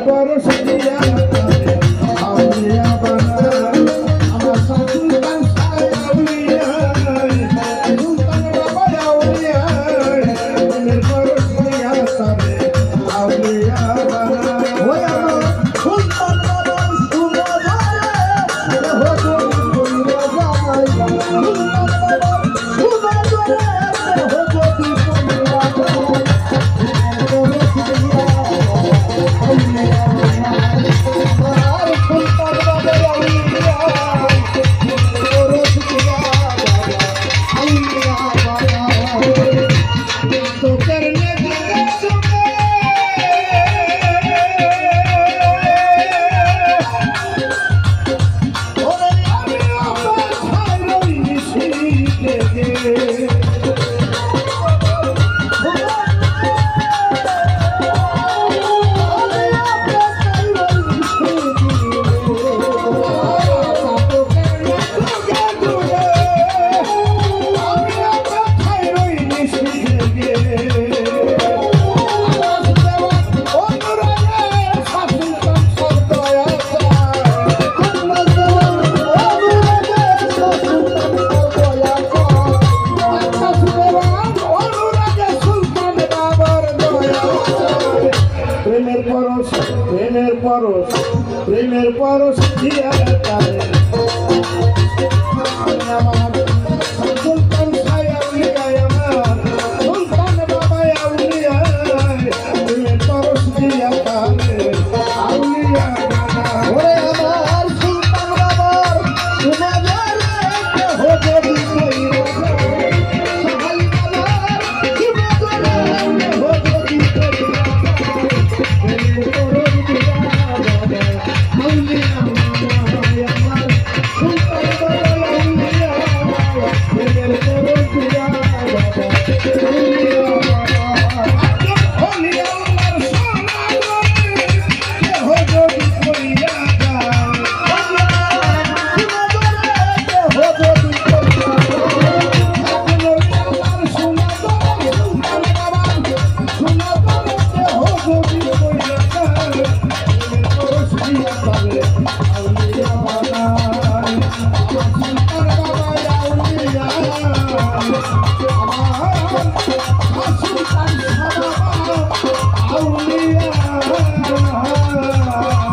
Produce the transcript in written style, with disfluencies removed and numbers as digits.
পরশ দিয়া আউলিয়া বানাই আমার সুলতান সাহেব আউলিয়া সুলতান বাবা আউলিয়া প্রেমের পরশ দিয়া তারে আউলিয়া বানাই ওই আমার সুলতান বাবা সুলো ধরে হতো কইরা যাই সুলতান বাবা সুলো ধরে হতো কইরা প্রেমের পরশ দিয়া তারে আমার সুলতান সাহেব আউলিয়া আমার সুলতান বাবা আউলিয়া প্রেমের পরশ দিয়া তারে আউলিয়া ওরে আমার সুলতান বাবার শুনে যারে হতে দিই সকাল বেলা কি বদলে হতে দিই Oh,